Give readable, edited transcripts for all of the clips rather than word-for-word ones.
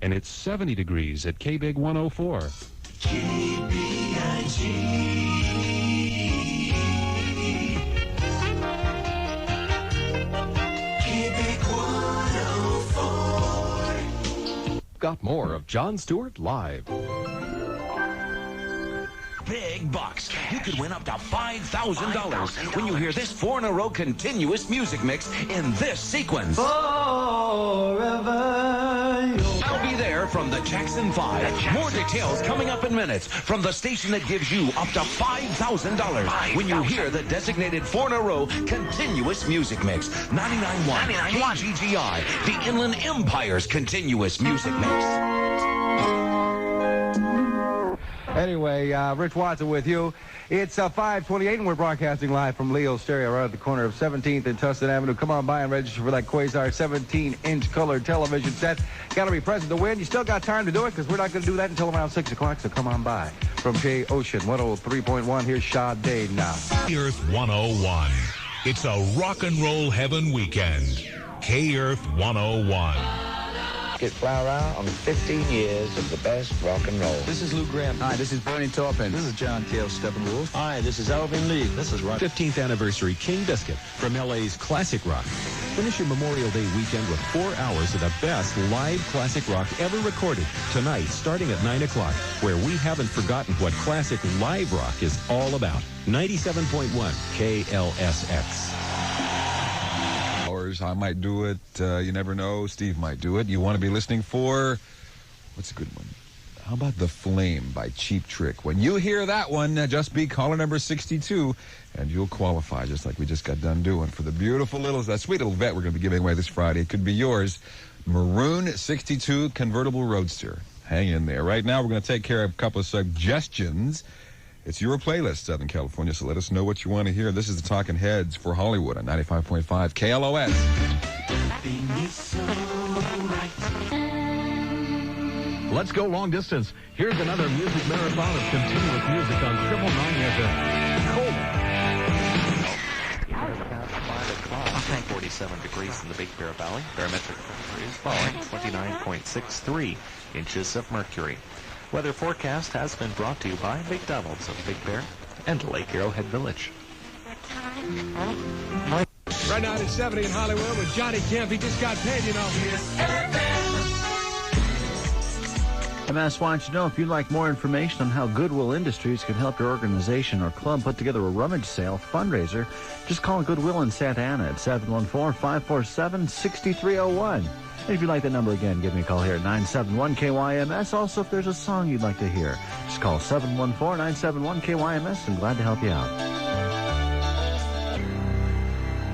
and it's 70 degrees at K-Big 104. K-Big 104. Got more of Jon Stewart live. Big bucks. You could win up to $5,000 when you hear this 4-in-a-row continuous music mix in this sequence. Forever. I'll be there from the Jackson 5. More details coming up in minutes from the station that gives you up to $5,000 when you hear the designated 4-in-a-row continuous music mix. 99.1 KGGI, the Inland Empire's continuous music mix. Anyway, Rich Watson with you. It's 5:28, and we're broadcasting live from Leo's Stereo right at the corner of 17th and Tustin Avenue. Come on by and register for that Quasar 17-inch color television set. Got to be present to win. You still got time to do it because we're not going to do that until around 6 o'clock, so come on by. From J Ocean 103.1, here's Sade now. K-Earth 101. It's a rock and roll heaven weekend. K-Earth 101. Get Flower Hour on 15 years of the best rock and roll. This is Lou Graham. Hi, this is Bernie Taupin. This is John Cale Steppenwolf. Hi, this is Alvin Lee. This is Ron. 15th anniversary King Biscuit from LA's Classic Rock. Finish your Memorial Day weekend with 4 hours of the best live classic rock ever recorded tonight, starting at 9 o'clock, where we haven't forgotten what classic live rock is all about. 97.1 KLSX. I might do it. You never know. Steve might do it. You want to be listening for, what's a good one? How about The Flame by Cheap Trick? When you hear that one, just be caller number 62, and you'll qualify, just like we just got done doing, for the beautiful little, that sweet little vet we're going to be giving away this Friday. It could be yours. Maroon 62 convertible roadster. Hang in there. Right now, we're going to take care of a couple of suggestions. It's your playlist, Southern California, so let us know what you want to hear. This is the Talking Heads for Hollywood on 95.5 KLOS. Let's go long distance. Here's another music marathon of continuous music on 999 FM. 47 degrees in the Big Bear Valley. Barometric pressure is falling 29.63 inches of mercury. Weather forecast has been brought to you by McDonald's of Big Bear and Lake Arrowhead Village. Right now it's 70 in Hollywood with Johnny Kemp. He just got paid, you know. MS wants you to know if you'd like more information on how Goodwill Industries can help your organization or club put together a rummage sale fundraiser, just call Goodwill in Santa Ana at 714-547-6301. And if you'd like that number again, give me a call here at 971-KYMS. Also, if there's a song you'd like to hear, just call 714-971-KYMS. I'm glad to help you out.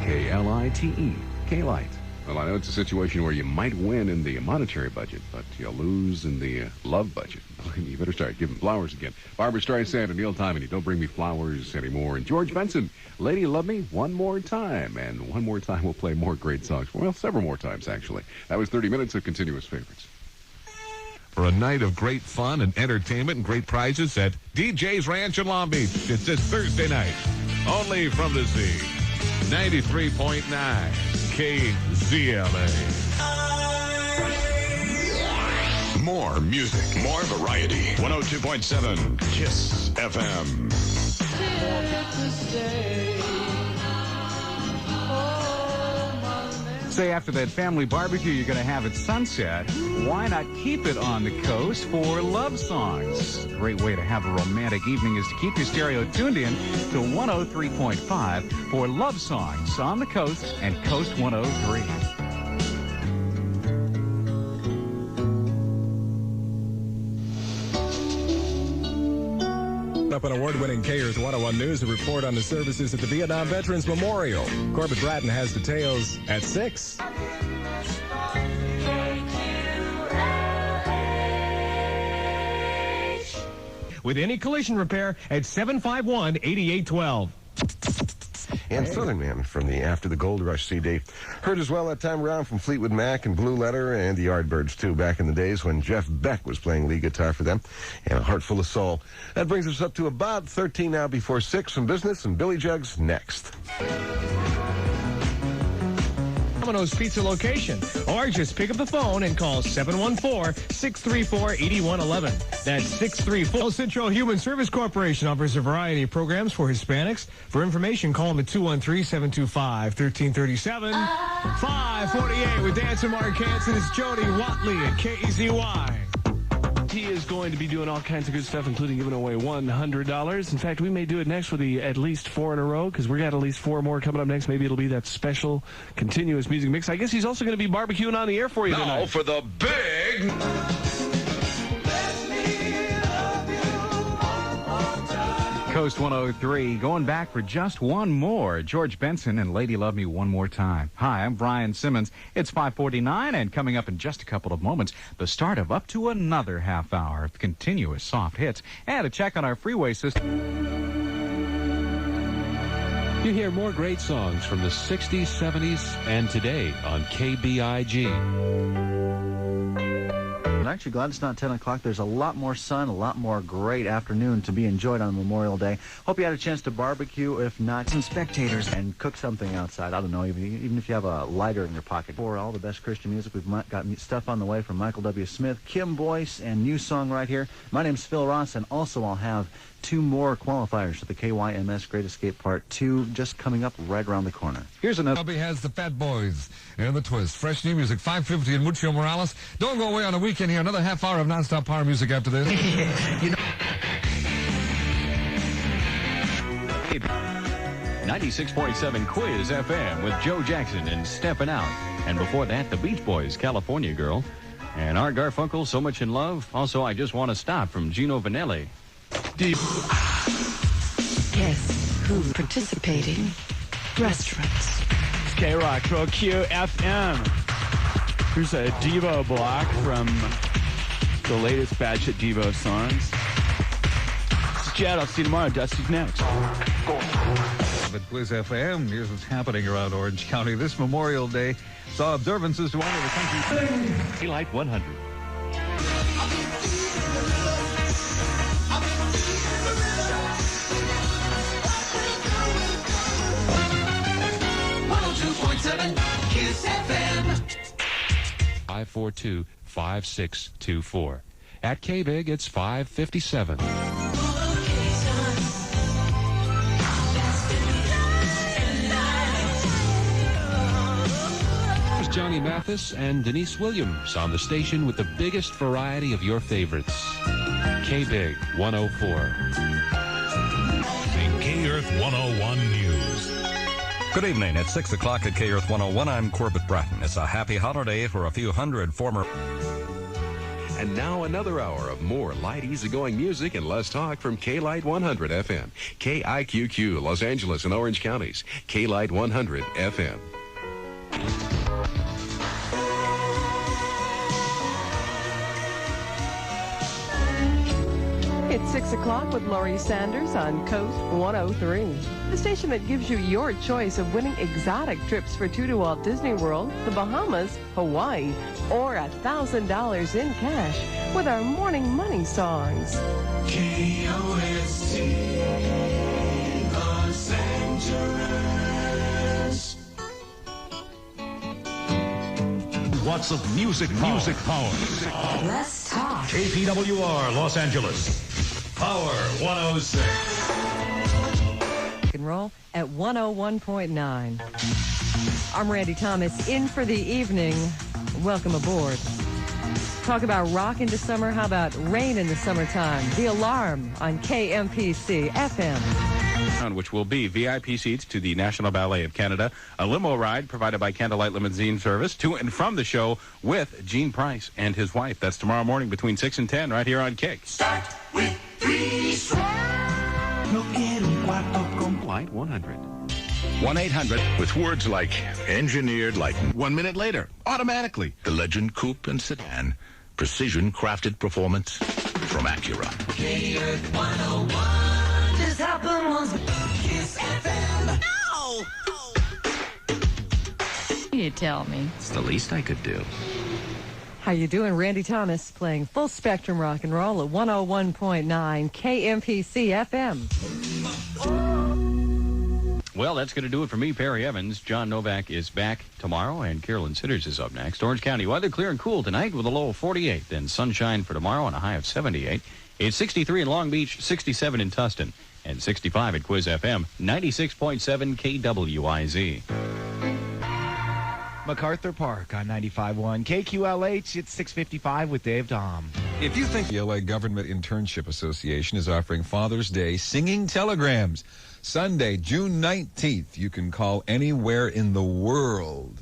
KLITE, K-Light. Well, I know it's a situation where you might win in the monetary budget, but you'll lose in the love budget. You better start giving flowers again. Barbara Streisand and Neil Timony, Don't Bring Me Flowers Anymore. And George Benson, Lady Love Me One More Time. And one more time we'll play more great songs. Well, several more times, actually. That was 30 minutes of continuous favorites. For a night of great fun and entertainment and great prizes at DJ's Ranch in Long Beach. It's this Thursday night. Only from the Z. 93.9 KZLA. More music, more variety. 102.7 KISS FM. Say after that family barbecue you're going to have at sunset, why not keep it on the coast for love songs? A great way to have a romantic evening is to keep your stereo tuned in to 103.5 for love songs on the coast and Coast 103. Up an award-winning KERS 101 News, a report on the services at the Vietnam Veterans Memorial. Corbett Bratton has details at 6. With any collision repair at 751-8812. And Southern Man from the After the Gold Rush CD. Heard as well that time around from Fleetwood Mac and Blue Letter and the Yardbirds, too, back in the days when Jeff Beck was playing lead guitar for them. And A Heart Full of Soul. That brings us up to about 13 now before 6 from business, and Billy Jugs next. Domino's Pizza location. Or just pick up the phone and call 714-634-8111. That's 634. El Centro Human Service Corporation offers a variety of programs for Hispanics. For information, call them at 213-725-1337. 548 with Dancer Mark Hansen. It's Jody Watley at KZY. He is going to be doing all kinds of good stuff, including giving away $100. In fact, we may do it next with the at least 4 in a row, because we got at least 4 more coming up next. Maybe it'll be that special continuous music mix. I guess he's also going to be barbecuing on the air for you tonight. Now for the big... Coast 103, going back for just one more. George Benson and Lady Love Me One More Time. Hi, I'm Brian Simmons. It's 5:49, and coming up in just a couple of moments, the start of up to another half hour of continuous soft hits and a check on our freeway system. You hear more great songs from the 60s, 70s, and today on KBIG. I'm actually glad it's not 10 o'clock. There's a lot more sun, a lot more great afternoon to be enjoyed on Memorial Day. Hope you had a chance to barbecue, if not, some spectators, and cook something outside. I don't know, even if you have a lighter in your pocket. For all the best Christian music, we've got stuff on the way from Michael W. Smith, Kim Boyce, and new song right here. My name's Phil Ross, and also I'll have 2 more qualifiers for the KYMS Great Escape Part 2 just coming up right around the corner. Here's another. Bobby has the Fat Boys and the Twist. Fresh new music, 5:50 and Mucho Morales. Don't go away on the weekend here. Another half hour of nonstop power music after this. You know. 96.7 Quiz FM with Joe Jackson and Steppin' Out. And before that, the Beach Boys, California Girl. And Art Garfunkel, So Much in Love. Also, I Just Want to Stop from Gino Vanelli. Yes, who participating restaurants. K-Rock, Pro QFM. Here's a Devo block from the latest batch of Devo songs. This is Jed. I'll see you tomorrow. Dusty's next. At Quiz FM, here's what's happening around Orange County this Memorial Day. Saw observances to honor the country's Daylight 100. Kiss FM. 542-5624. At K-Big, it's 557. There's Johnny Mathis and Denise Williams on the station with the biggest variety of your favorites. K-Big 104. The K-Earth 101 News. Good evening. It's 6 o'clock at K-Earth 101. I'm Corbett Bratton. It's a happy holiday for a few hundred former... And now another hour of more light, easygoing music and less talk from K-Light 100 FM. KIQQ, Los Angeles and Orange Counties. K-Light 100 FM. It's 6 o'clock with Laurie Sanders on Coast 103. The station that gives you your choice of winning exotic trips for 2 to Walt Disney World, the Bahamas, Hawaii, or $1,000 in cash with our morning money songs. KOST, Los Angeles. Watts of music power. Let's talk. KPWR, Los Angeles. Power 106. Rock and roll at 101.9. I'm Randy Thomas, in for the evening. Welcome aboard. Talk about rock into summer. How about rain in the summertime? The Alarm on KMPC FM. Which will be VIP seats to the National Ballet of Canada, a limo ride provided by Candlelight Limousine Service to and from the show with Gene Price and his wife. That's tomorrow morning between 6 and 10 right here on Kick. Start with 3 Light 100. 1-800 with words like engineered like 1 minute later, automatically. The Legend Coupe and Sedan. Precision crafted performance from Acura. K-Earth 101. This happened once. Kiss FM. No! You tell me. It's the least I could do. How you doing? Randy Thomas playing full spectrum rock and roll at 101.9 KMPC FM. Well, that's going to do it for me, Perry Evans. John Novak is back tomorrow, and Carolyn Sitters is up next. Orange County weather, clear and cool tonight with a low of 48. Then sunshine for tomorrow and a high of 78. It's 63 in Long Beach, 67 in Tustin, and 65 at Quiz FM, 96.7 KWIZ. MacArthur Park on 95.1 KQLH. It's 6:55 with Dave Dom. If you think the LA Government Internship Association is offering Father's Day singing telegrams, Sunday, June 19th, you can call anywhere in the world.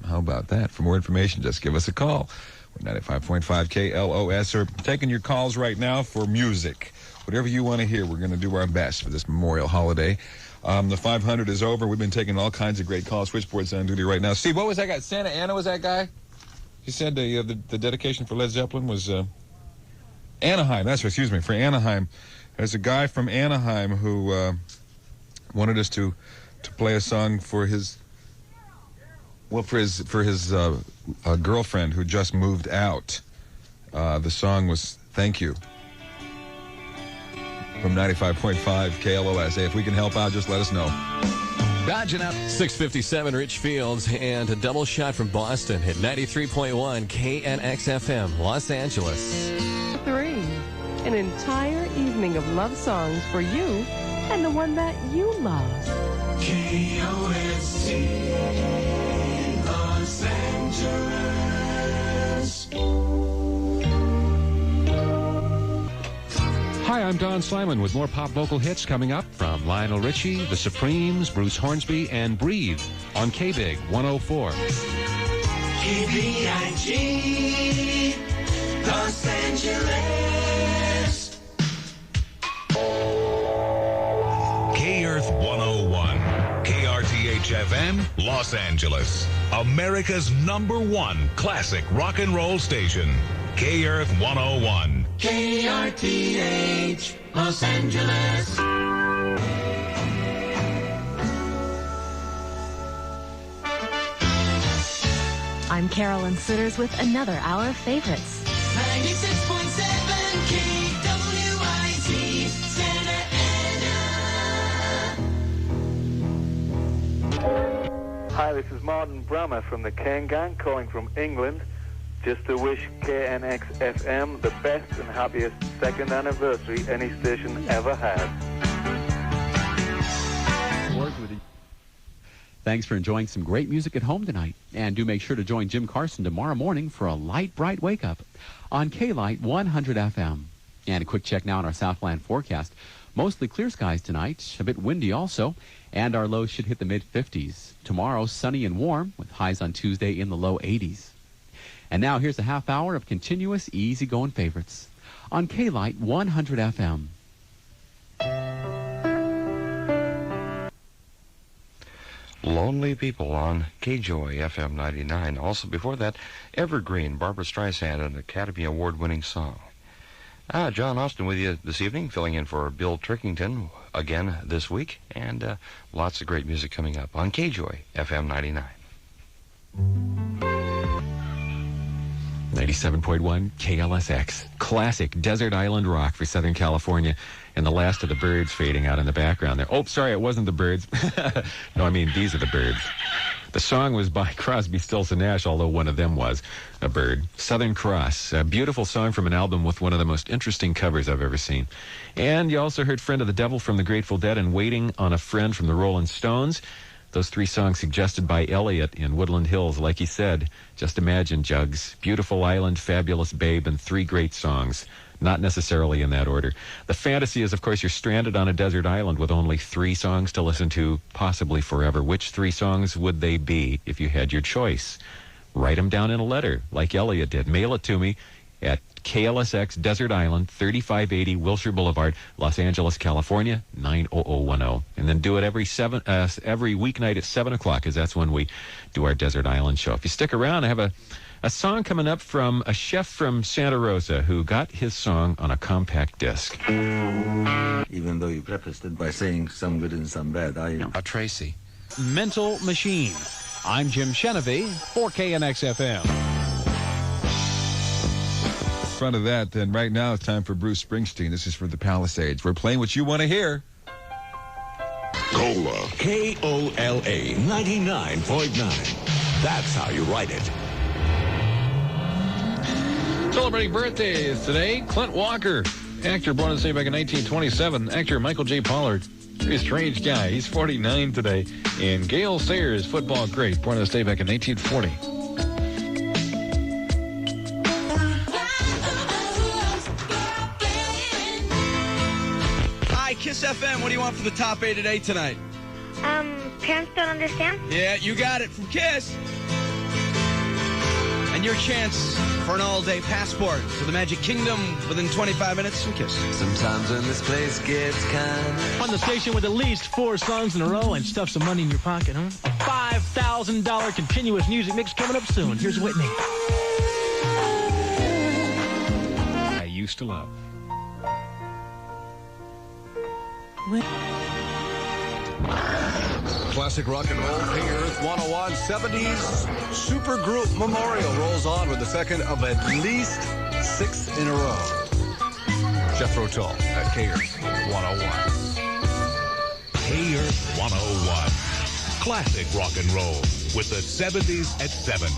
How about that? For more information, just give us a call. We're 95.5 KLOS. We're taking your calls right now for music. Whatever you want to hear, we're going to do our best for this Memorial holiday. The 500 is over. We've been taking all kinds of great calls. Switchboard's on duty right now. Steve, what was that guy? Santa Ana was that guy? He said the dedication for Led Zeppelin was Anaheim. That's right, excuse me, for Anaheim. There's a guy from Anaheim who wanted us to play a song for his girlfriend who just moved out. The song was Thank You from 95.5 KLOS. Hey, if we can help out, just let us know. Dodging up 657 Rich Fields and a double shot from Boston at 93.1 KNX-FM, Los Angeles. 3. An entire evening of love songs for you and the one that you love. KOST, Los Angeles. Hi, I'm Don Simon with more pop vocal hits coming up from Lionel Richie, The Supremes, Bruce Hornsby, and Breathe on K-Big 104. KBIG, Los Angeles. K-Earth 101, KRTH-FM, Los Angeles. America's #1 classic rock and roll station. K-Earth 101. KRTH, Los Angeles. I'm Carolyn Sitters with another hour of favorites. 96.7 KWIZ, Santa Ana. Hi, this is Martin Brammer from the Kane Gang, calling from England. Just to wish KNX-FM the best and happiest second anniversary any station ever had. Thanks for enjoying some great music at home tonight. And do make sure to join Jim Carson tomorrow morning for a light, bright wake-up on K-Light 100 FM. And a quick check now on our Southland forecast. Mostly clear skies tonight, a bit windy also, and our lows should hit the mid-50s. Tomorrow, sunny and warm, with highs on Tuesday in the low 80s. And now here's a half hour of continuous, easy-going favorites on K-Light 100 FM. Lonely People on K-Joy FM 99. Also before that, Evergreen, Barbara Streisand, an Academy Award-winning song. John Austin with you this evening, filling in for Bill Trickington again this week, and lots of great music coming up on K-Joy FM 99. 97.1 KLSX. Classic desert island rock for Southern California. And the last of the birds fading out in the background there. Oh, sorry, it wasn't the birds. No, I mean, these are the birds. The song was by Crosby, Stills and Nash, although one of them was a bird. Southern Cross, a beautiful song from an album with one of the most interesting covers I've ever seen. And you also heard Friend of the Devil from the Grateful Dead and Waiting on a Friend from the Rolling Stones. Those three songs suggested by Elliot in Woodland Hills. Like he said, just imagine, Jugs. Beautiful Island, Fabulous Babe, and three great songs. Not necessarily in that order. The fantasy is, of course, you're stranded on a desert island with only three songs to listen to, possibly forever. Which three songs would they be if you had your choice? Write them down in a letter, like Elliot did. Mail it to me at KLSX Desert Island, 3580 Wilshire Boulevard, Los Angeles, California, 90010. And then do it every weeknight at 7 o'clock, because that's when we do our Desert Island show. If you stick around, I have a song coming up from a chef from Santa Rosa who got his song on a compact disc. Even though you prefaced it by saying some good and some bad, Tracy. Mental Machine. I'm Jim Chenevey for KNX-FM. In front of that, then right now it's time for Bruce Springsteen. This is for the Palisades. We're playing what you want to hear. Cola. K-O-L-A 99.9. That's how you write it. Celebrating birthdays today, Clint Walker, actor born to say back in 1927. Actor Michael J. Pollard, very strange guy. He's 49 today. And Gale Sayers, football great, born to stay back in 1940. Hi, Kiss FM. What do you want for the top 8 at 8 tonight? Parents don't understand? Yeah, you got it from Kiss. And your chance for an all-day passport to the Magic Kingdom within 25 minutes from Kiss. Sometimes when this place gets kind. On the station with at least 4 songs in a row and stuff some money in your pocket, huh? A $5,000 continuous music mix coming up soon. Here's Whitney. I used to love. Classic rock and roll, King Earth 101 70s Supergroup Memorial rolls on with the second of at least 6 in a row. Jethro Tull at K Earth 101. K Earth 101. Classic rock and roll with the 70s at 7.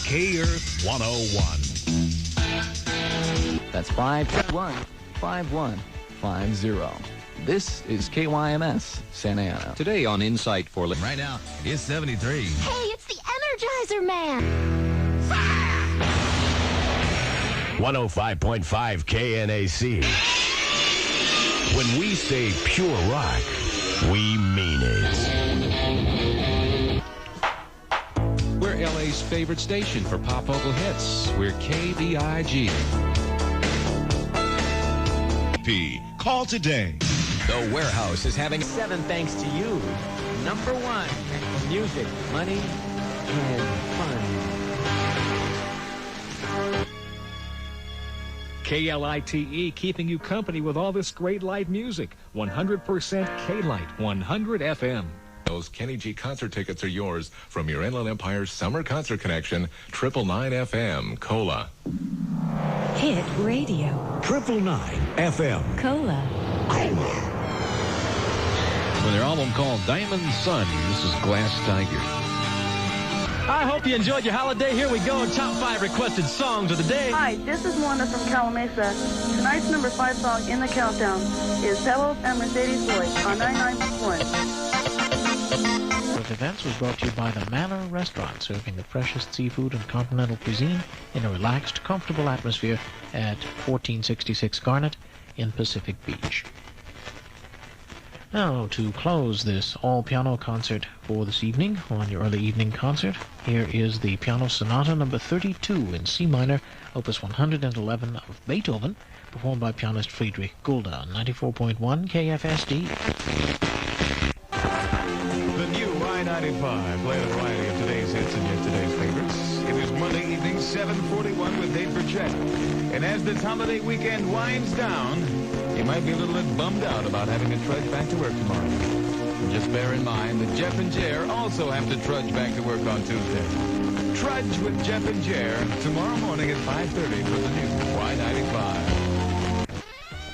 K Earth 101. That's 521-5150. This is KYMS Santa Ana. Today on Insight for Right now, it's 73. Hey, it's the Energizer Man. 105.5 KNAC. When we say pure rock, we mean it. We're LA's favorite station for pop vocal hits. We're KBIG. Call today. The Warehouse is having 7 thanks to you. Number 1, music, money, and fun. KLITE, keeping you company with all this great live music. 100% K-Lite, 100 FM. Those Kenny G concert tickets are yours from your Inland Empire's Summer Concert Connection, 999 FM, Cola. Hit radio. 999 FM. Cola. With their album called Diamond Sun, this is Glass Tiger. I hope you enjoyed your holiday. Here we go. Top 5 requested songs of the day. Hi, this is Wanda from Calamasa. Tonight's number 5 song in the countdown is Pebbles and Mercedes Boys on 99.1. This event was brought to you by the Manor Restaurant, serving the freshest seafood and continental cuisine in a relaxed, comfortable atmosphere at 1466 Garnet in Pacific Beach. Now, to close this all-piano concert for this evening, on your early evening concert, here is the Piano Sonata number 32 in C minor, opus 111 of Beethoven, performed by pianist Friedrich Gulda, 94.1 KFSD. The new I-95, playing a variety of today's hits and yesterday's favorites. It is Monday evening, 7:41 with Dave Burchett. And as this holiday weekend winds down, you might be a little bit bummed out about having to trudge back to work tomorrow. And just bear in mind that Jeff and Jer also have to trudge back to work on Tuesday. Trudge with Jeff and Jer tomorrow morning at 5:30 for the new Y95.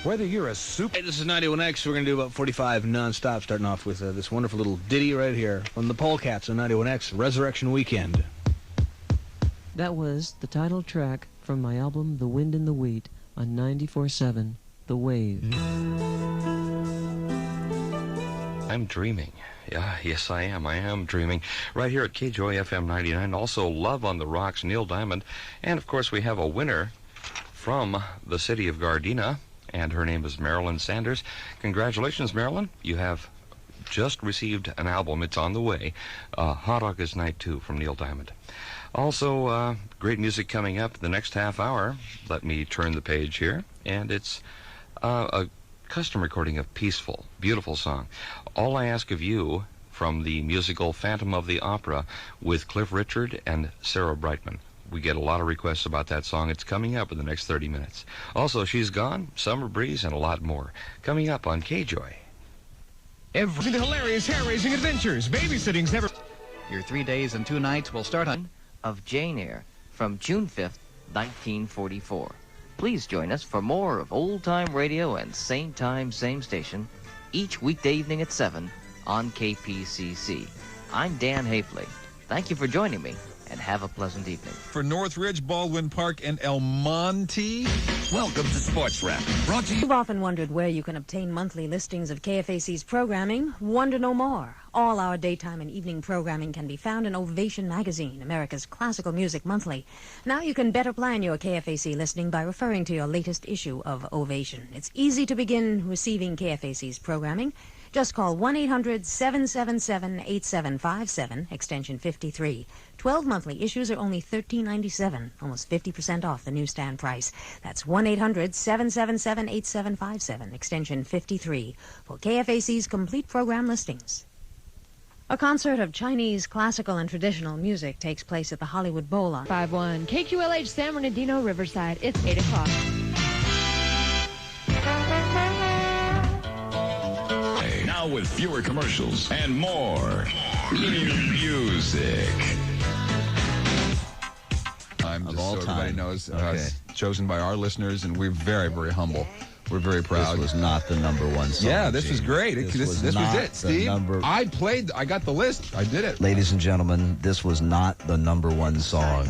Whether you're a super... Hey, this is 91X. We're going to do about 45 non-stop, starting off with this wonderful little ditty right here from the Polecats on 91X, Resurrection Weekend. That was the title track from my album The Wind in the Wheat on 94.7 The Wave. I'm dreaming. Yeah, yes, I am. I am dreaming. Right here at KJOY FM 99. Also, Love on the Rocks, Neil Diamond. And, of course, we have a winner from the city of Gardena, and her name is Marilyn Sanders. Congratulations, Marilyn. You have just received an album. It's on the way. Hot August Night 2 from Neil Diamond. Also, great music coming up the next half hour. Let me turn the page here. And it's a custom recording of Peaceful. Beautiful song. All I Ask of You from the musical Phantom of the Opera with Cliff Richard and Sarah Brightman. We get a lot of requests about that song. It's coming up in the next 30 minutes. Also, She's Gone, Summer Breeze, and a lot more. Coming up on KJOY. Every hilarious hair-raising adventures. Babysitting's never... Your 3 days and 2 nights will start on of Jane Eyre from June 5th, 1944. Please join us for more of old-time radio and same time, same station each weekday evening at 7 on KPCC. I'm Dan Hapley. Thank you for joining me, and have a pleasant evening. For Northridge, Baldwin Park, and El Monte, welcome to Sports Wrap. Brought to you. You've often wondered where you can obtain monthly listings of KFAC's programming. Wonder no more. All our daytime and evening programming can be found in Ovation Magazine, America's classical music monthly. Now you can better plan your KFAC listening by referring to your latest issue of Ovation. It's easy to begin receiving KFAC's programming. Just call 1-800-777-8757, extension 53. 12 monthly issues are only $13.97, almost 50% off the newsstand price. That's 1-800-777-8757, extension 53, for KFAC's complete program listings. A concert of Chinese classical and traditional music takes place at the Hollywood Bowl on 5-1 KQLH San Bernardino Riverside. It's 8 o'clock. Now with fewer commercials and more music. I'm just so everybody knows, chosen by our listeners, and we're very, very humble. We're very proud. This was not the number one song. Yeah, this was great. This was it, Steve. I got the list. I did it. Ladies and gentlemen, this was not the number one song.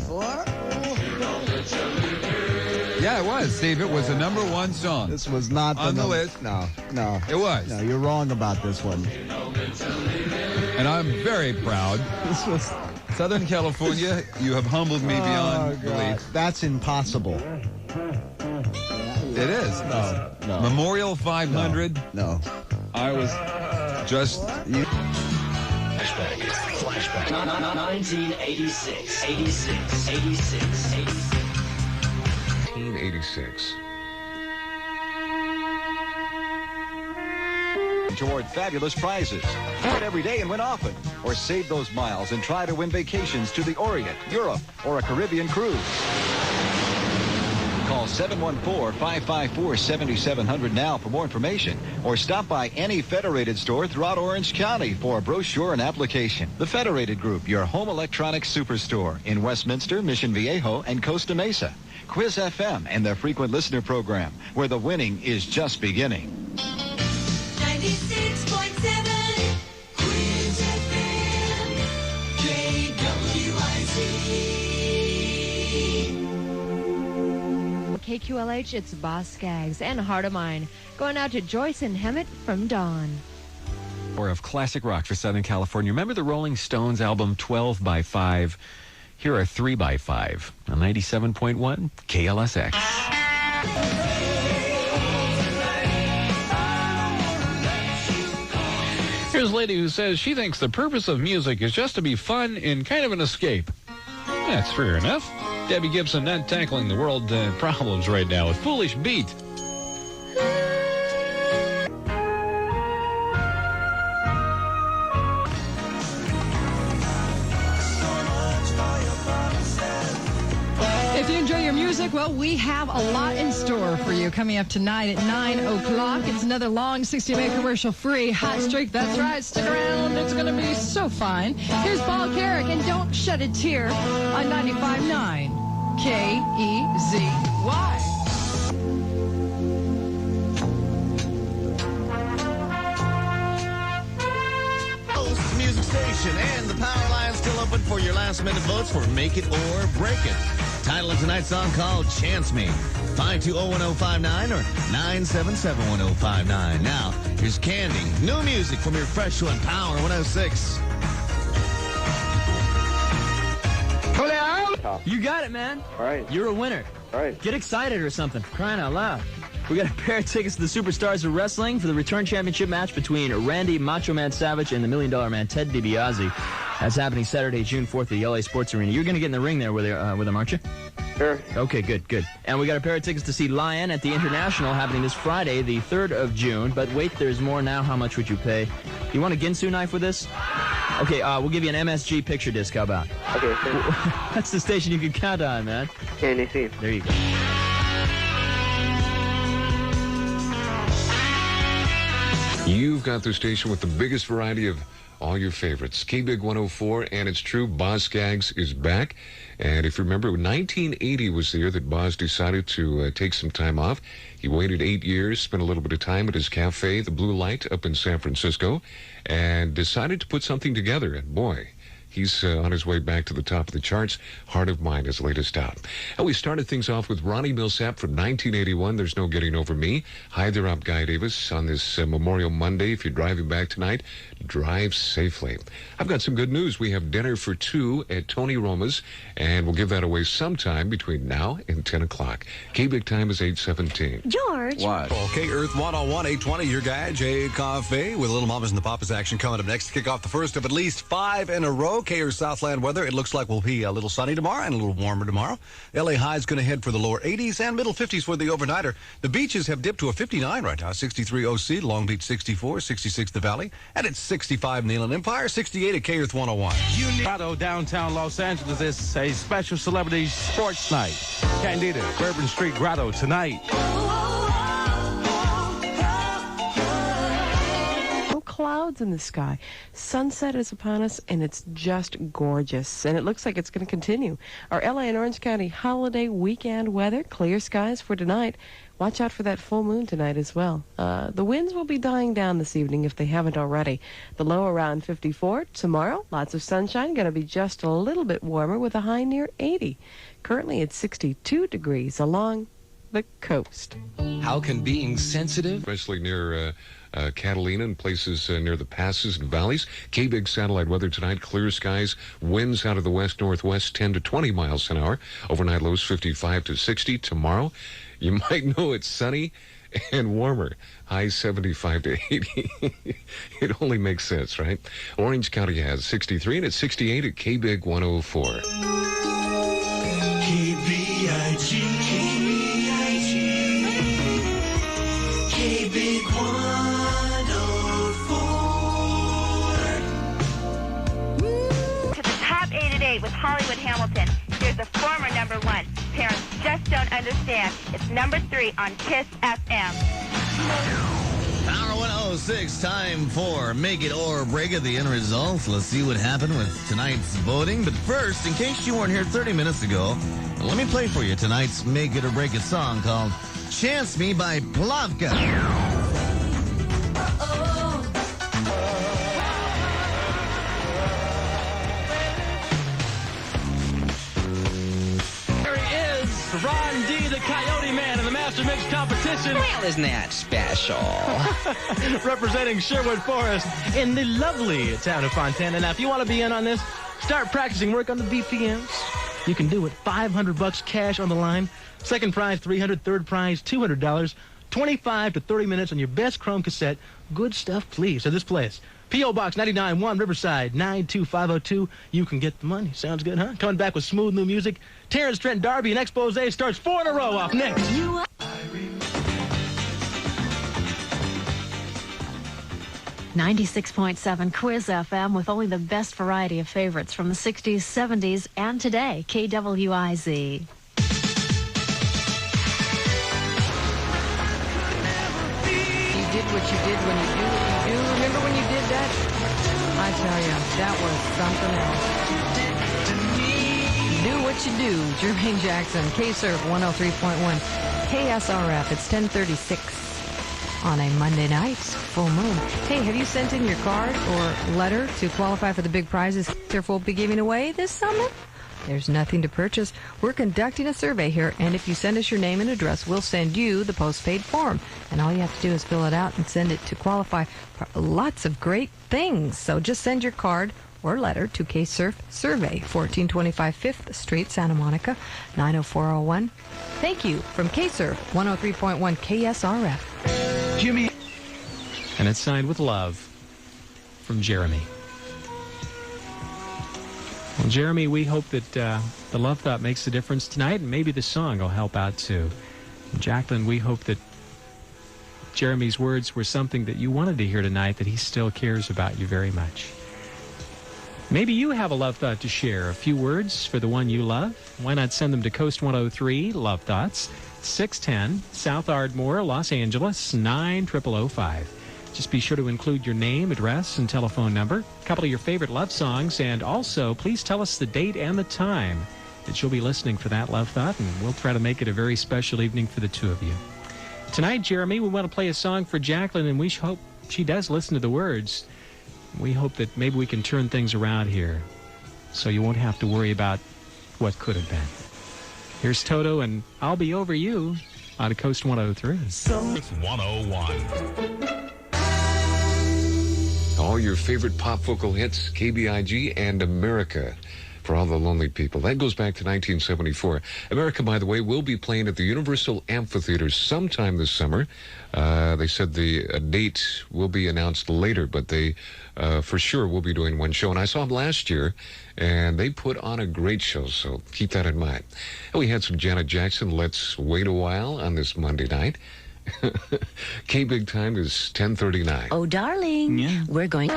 Yeah, it was, Steve. It was the number one song. This was not on the list. No. It was. No, you're wrong about this one. And I'm very proud. This was Southern California. You have humbled me beyond belief. That's impossible. It is. No. Memorial 500. No. I was just. Flashback. 1986. 86. 1986. Toward fabulous prizes. Win every day and win often. Or save those miles and try to win vacations to the Orient, Europe, or a Caribbean cruise. Call 714-554-7700 now for more information, or stop by any Federated store throughout Orange County for a brochure and application. The Federated Group, your home electronics superstore in Westminster, Mission Viejo, and Costa Mesa. Quiz FM and their frequent listener program, where the winning is just beginning. 96.7 Quiz FM, KQLH, it's Boss Skaggs and Heart of Mine. Going out to Joyce and Hemet from Dawn. Or of classic rock for Southern California. Remember the Rolling Stones album 12 by 5? Here are 3 by 5 on 97.1 KLSX. Here's a lady who says she thinks the purpose of music is just to be fun and kind of an escape. That's fair enough. Debbie Gibson not tackling the world problems right now with Foolish Beat. If you enjoy your music, well, we have a lot in store for you. Coming up tonight at 9 o'clock, it's another long 60-minute commercial-free hot streak. That's right. Stick around. It's going to be so fine. Here's Paul Carrick, and Don't Shed a Tear on 95.9 KEZY. Music station, and the power line's still open for your last-minute votes for Make It or Break It. Title of tonight's song called Chance Me. 520-1059 or 977-1059. Now, here's Candy. New music from your fresh one, Power 106. You got it, man. All right. You're a winner. All right. Get excited or something. Crying out loud. We got a pair of tickets to the Superstars of Wrestling for the return championship match between Randy Macho Man Savage and the $1 Million Man Ted DiBiase. That's happening Saturday, June 4th at the LA Sports Arena. You're going to get in the ring there with them, aren't you? Sure. Okay, good. And we got a pair of tickets to see Lion at the International happening this Friday, the 3rd of June. But wait, there's more now. How much would you pay? You want a Ginsu knife with this? Okay, we'll give you an MSG picture disc. How about? Okay, sure. That's the station you can count on, man. KNAC. There you go. You've got the station with the biggest variety of all your favorites. K-Big 104, and it's true, Boz Scaggs is back. And if you remember, 1980 was the year that Boz decided to take some time off. He waited 8 years, spent a little bit of time at his cafe, The Blue Light, up in San Francisco, and decided to put something together. And boy, he's on his way back to the top of the charts. Heart of Mine is latest out. And we started things off with Ronnie Milsap from 1981, There's No Getting Over Me. Hi there, I'm Guy Davis on this Memorial Monday. If you're driving back tonight, drive safely. I've got some good news. We have dinner for two at Tony Roma's, and we'll give that away sometime between now and 10 o'clock. K-Big time is 8:17. George. What? Okay, Earth 101, 820, your guy, Jay Coffee, with Little Mamas and the Papas action coming up next to kick off the first of at least 5 in a row. KR Southland weather, it looks like we'll be a little sunny tomorrow and a little warmer tomorrow. LA High's going to head for the lower 80s and middle 50s for the overnighter. The beaches have dipped to a 59 right now, 63 OC, Long Beach 64, 66 the Valley, and it's 65 in the Inland Empire, 68 at KR 101. Grotto, downtown Los Angeles is a special celebrity sports night. Candida, Bourbon Street Grotto tonight. No clouds in the sky. Sunset is upon us, and it's just gorgeous. And it looks like it's going to continue. Our LA and Orange County holiday weekend weather, clear skies for tonight. Watch out for that full moon tonight as well. The winds will be dying down this evening if they haven't already. The low around 54. Tomorrow, lots of sunshine. Going to be just a little bit warmer with a high near 80. Currently, it's 62 degrees along the coast. How can being sensitive, especially near Catalina and places near the passes and valleys. K-Big satellite weather tonight, clear skies, winds out of the west-northwest 10 to 20 miles an hour. Overnight lows 55 to 60. Tomorrow, you might know it's sunny and warmer. High 75 to 80. It only makes sense, right? Orange County has 63 and it's 68 at K-Big 104. KBIG. K-Big 104. To the top 8 at 8 with Hollywood Hamilton. Here's a former number 1. Parents just don't understand. It's number 3 on KISS FM. Power 106, time for Make It or Break It, the end result. Let's see what happened with tonight's voting. But first, in case you weren't here 30 minutes ago, let me play for you tonight's Make It or Break It song called Chance Me by Plavka. Ron D, the Coyote Man, in the Master Mix competition. Well, isn't that special? Representing Sherwood Forest in the lovely town of Fontana. Now, if you want to be in on this, start practicing, work on the BPMs. You can do it. $500 cash on the line. Second prize, $300. Third prize, $200. 25 to 30 minutes on your best Chrome cassette. Good stuff, please. So this place, P.O. Box 991, Riverside 92502. You can get the money. Sounds good, huh? Coming back with smooth new music. Terrence Trent D'Arby and Expose starts 4 in a row off next. 96.7 Quiz FM with only the best variety of favorites from the 60s, 70s, and today. KWIZ. You did what you did when you do what you do. Remember when you did that? I tell you, that was something else. Do what you do. Jermaine Jackson, K-Surf 103.1, KSRF. It's 10:36 on a Monday night, full moon. Hey, have you sent in your card or letter to qualify for the big prizes Surf will be giving away this summer? There's nothing to purchase. We're conducting a survey here, and if you send us your name and address, we'll send you the postpaid form. And all you have to do is fill it out and send it to qualify for lots of great things. So just send your card or letter to K-Surf Survey, 1425 5th Street, Santa Monica, 90401. Thank you from K-Surf 103.1 KSRF. Jimmy. And it's signed with love from Jeremy. Well, Jeremy, we hope that the Love Thought makes a difference tonight, and maybe the song will help out too. And Jacqueline, we hope that Jeremy's words were something that you wanted to hear tonight, that he still cares about you very much. Maybe you have a love thought to share, a few words for the one you love. Why not send them to Coast 103 Love Thoughts, 610 South Ardmore, Los Angeles, 90005. Just be sure to include your name, address, and telephone number, a couple of your favorite love songs, and also please tell us the date and the time that you'll be listening for that Love Thought, and we'll try to make it a very special evening for the two of you. Tonight, Jeremy, we want to play a song for Jacqueline, and we hope she does listen to the words. We hope that maybe we can turn things around here so you won't have to worry about what could have been. Here's Toto and I'll Be Over You on Coast 103. 101. All your favorite pop vocal hits, KBIG and America. For all the lonely people. That goes back to 1974. America, by the way, will be playing at the Universal Amphitheater sometime this summer. They said the date will be announced later, but they for sure will be doing one show. And I saw them last year, and they put on a great show, so keep that in mind. And we had some Janet Jackson, Let's Wait a While, on this Monday night. K-Big time is 10:39. Oh, darling, we're going...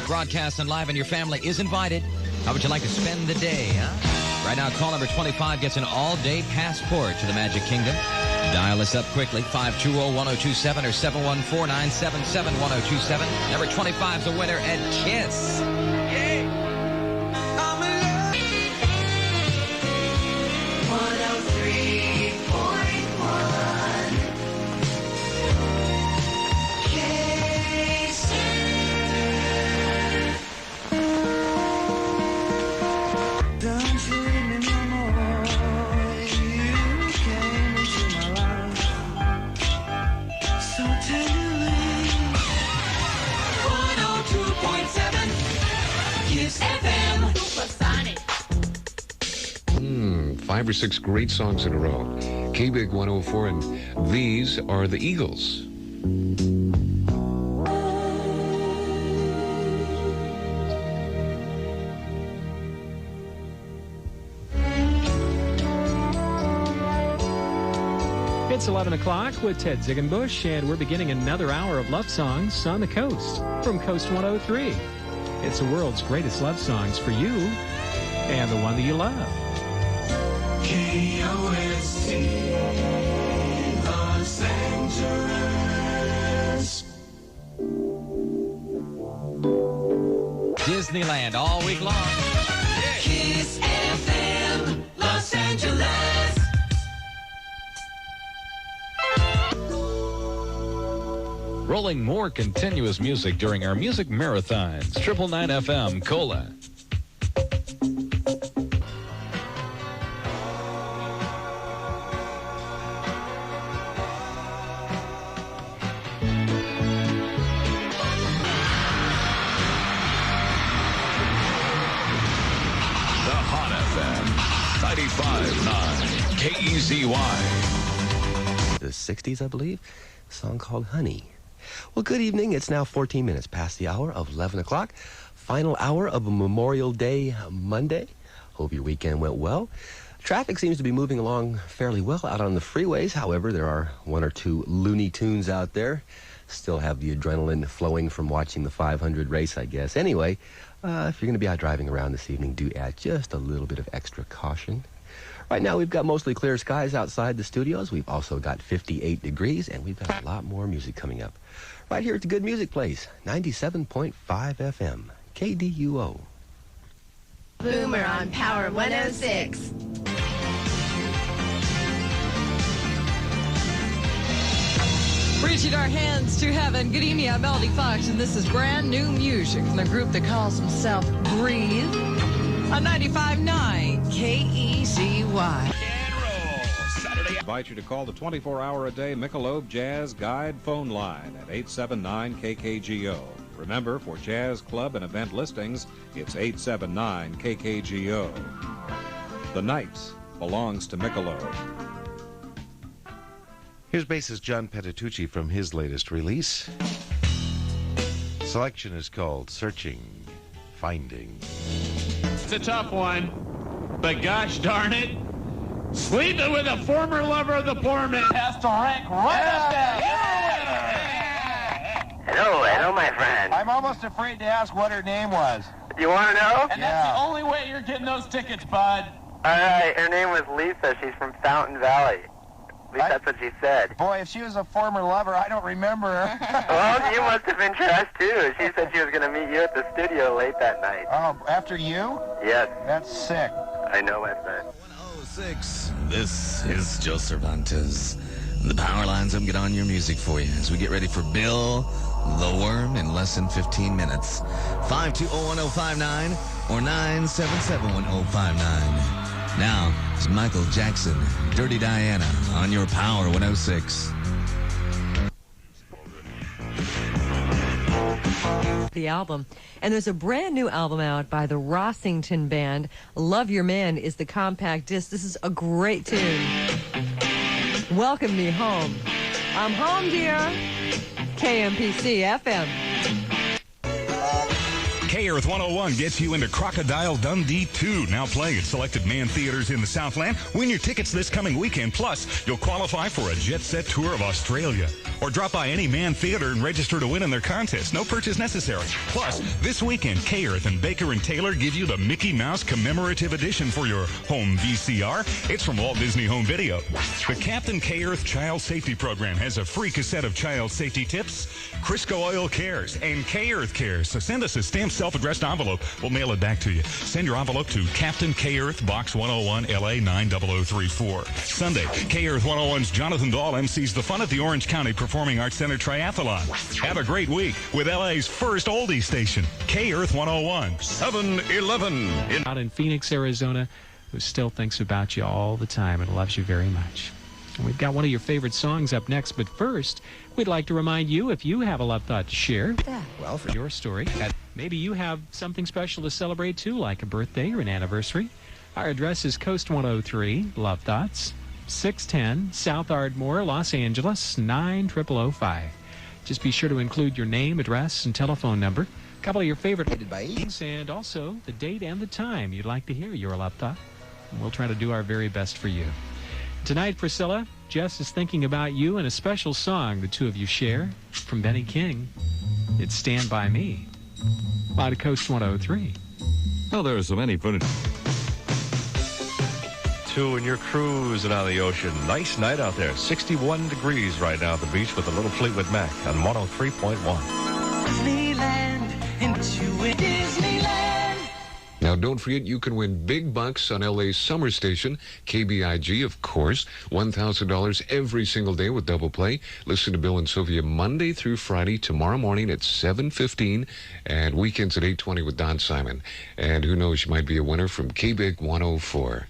Broadcast and live, and your family is invited. How would you like to spend the day, huh? Right now, call number 25 gets an all-day passport to the Magic Kingdom. Dial us up quickly, 520-1027 or 714-977-1027. Number 25's a winner at KISS. Yay! I'm in love. 103.1 KC. Don't you leave me no more. You came into my life so tenderly. 102.7 Kiss FM. Supersonic. 5 or 6 great songs in a row. K-Big 104, and these are the Eagles. It's 11 o'clock with Ted Ziegenbush, and we're beginning another hour of love songs on the coast from Coast 103. It's the world's greatest love songs for you and the one that you love. KOST, Los Angeles. Disneyland all week long. Kiss FM, Los Angeles. Rolling more continuous music during our music marathons. 999 FM, Cola. The Hot FM, 95.9 KEZY. The 60s, I believe. A song called Honey. Well, good evening. It's now 14 minutes past the hour of 11 o'clock. Final hour of a Memorial Day Monday. Hope your weekend went well. Traffic seems to be moving along fairly well out on the freeways. However, there are 1 or 2 Looney Tunes out there. Still have the adrenaline flowing from watching the 500 race, I guess. Anyway, if you're going to be out driving around this evening, do add just a little bit of extra caution. Right now, we've got mostly clear skies outside the studios. We've also got 58 degrees, and we've got a lot more music coming up. Right here at the Good Music Place, 97.5 FM, KDUO. Boomer on Power 106. Reaching our hands to heaven. Good evening, I'm Melody Fox, and this is brand new music from the group that calls himself Breathe on 95.9 KEZY. Invite you to call the 24-hour-a-day Michelob Jazz Guide phone line at 879-KKGO. Remember, for jazz club and event listings, it's 879-KKGO. The night belongs to Michelob. Here's bassist John Petitucci from his latest release. Selection is called Searching, Finding. It's a tough one, but gosh darn it, sleeping with a former lover of the poor man has to rank right up there. Hello, my friend. I'm almost afraid to ask what her name was. You want to know? And that's the only way you're getting those tickets, bud. All right, her name was Lisa. She's from Fountain Valley. At least that's what she said. Boy, if she was a former lover, I don't remember her. Well, you must have been trashed, too. She said she was going to meet you at the studio late that night. Oh, after you? Yes. That's sick. I know, my friend. 106. This is Joe Cervantes. The power lines up, get on your music for you as we get ready for Bill the Worm in less than 15 minutes. 520-1059 or 977-1059. Now, it's Michael Jackson, Dirty Diana, on your Power 106. The album. And there's a brand new album out by the Rossington Band. Love Your Man is the compact disc. This is a great tune. Welcome Me Home. I'm home, dear. KMPC FM. K-Earth 101 gets you into Crocodile Dundee 2, now playing at selected man theaters in the Southland. Win your tickets this coming weekend. Plus, you'll qualify for a jet-set tour of Australia. Or drop by any man theater and register to win in their contest. No purchase necessary. Plus, this weekend, K-Earth and Baker & Taylor give you the Mickey Mouse commemorative edition for your home VCR. It's from Walt Disney Home Video. The Captain K-Earth Child Safety Program has a free cassette of child safety tips. Crisco Oil cares and K-Earth cares. So send us a stamped self-addressed envelope. We'll mail it back to you. Send your envelope to Captain K-Earth, Box 101, LA 90034. Sunday, K-Earth 101's Jonathan Dahl MCs the fun at the Orange County Performing Arts Center Triathlon. Have a great week with LA's first oldie station, K-Earth 101. 7-Eleven. Out in Phoenix, Arizona, who still thinks about you all the time and loves you very much. And we've got one of your favorite songs up next, but first, we'd like to remind you if you have a love thought to share, well, for your story, maybe you have something special to celebrate too, like a birthday or an anniversary. Our address is Coast 103, Love Thoughts, 610 South Ardmore, Los Angeles, 90005. Just be sure to include your name, address, and telephone number, a couple of your favorite things, and also the date and the time you'd like to hear your love thought. And we'll try to do our very best for you. Tonight, Priscilla, Jess is thinking about you and a special song the two of you share from Benny King. It's Stand By Me by the Coast 103. Well, there are so many footage. And you're cruising on the ocean. Nice night out there. 61 degrees right now at the beach with a little Fleetwood Mac on 103.1. Disneyland, into it, Disneyland. Now, don't forget, you can win big bucks on LA's summer station, KBIG, of course. $1,000 every single day with double play. Listen to Bill and Sylvia Monday through Friday, tomorrow morning at 7:15, and weekends at 8:20 with Don Simon. And who knows, you might be a winner from KBIG 104.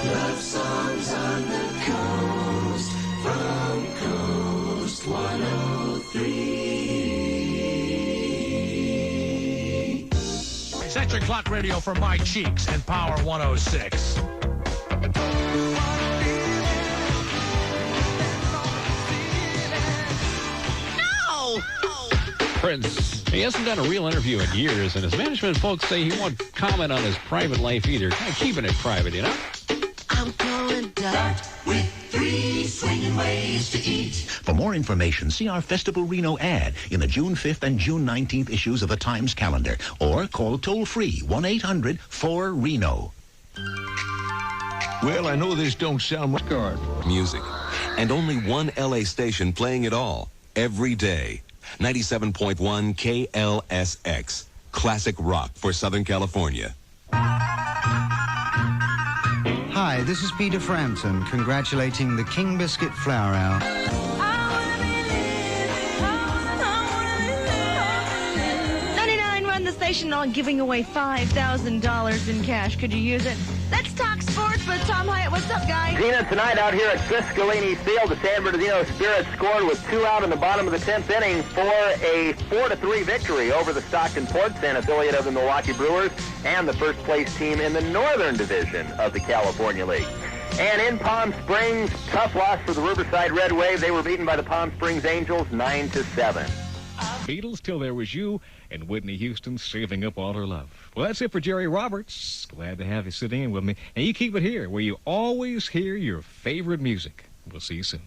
Love songs on the coast, from Coast 103. Set your clock radio for My Cheeks and Power 106. No! Prince, he hasn't done a real interview in years, and his management folks say he won't comment on his private life either. Kind of keeping it private, you know? I'm going down with 3 swinging ways to eat. For more information, see our Festival Reno ad in the June 5th and June 19th issues of the Times calendar, or call toll-free 1-800-4RENO. Well, I know this don't sound much good. Music. And only one LA station playing it all, every day. 97.1 KLSX. Classic rock for Southern California. Hi, this is Peter Frampton, congratulating the King Biscuit Flour Hour. 99 run the station on giving away $5,000 in cash. Could you use it? Let's talk sports with Tom Hyatt. What's up, guys? Gina, tonight out here at Criscolini Field, the San Bernardino Spirits scored with 2 out in the bottom of the 10th inning for a 4-3 victory over the Stockton Ports, an affiliate of the Milwaukee Brewers, and the first place team in the Northern Division of the California League. And in Palm Springs, tough loss for the Riverside Red Wave. They were beaten by the Palm Springs Angels 9-7. Beatles, Till There Was You, and Whitney Houston saving up all her love. Well, that's it for Jerry Roberts. Glad to have you sit in with me. And you keep it here, where you always hear your favorite music. We'll see you soon.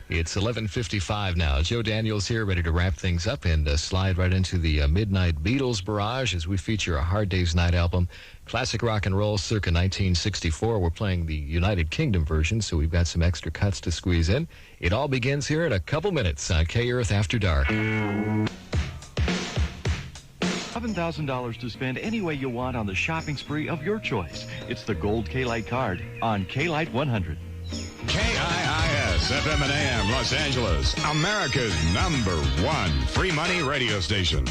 It's 11:55 now. Joe Daniels here, ready to wrap things up and slide right into the Midnight Beatles barrage as we feature a Hard Day's Night album, classic rock and roll circa 1964. We're playing the United Kingdom version, so we've got some extra cuts to squeeze in. It all begins here in a couple minutes on K-Earth After Dark. $7,000 to spend any way you want on the shopping spree of your choice. It's the Gold K-Lite card on K-Lite 100. KIIS FM and AM Los Angeles, America's #1 free money radio station.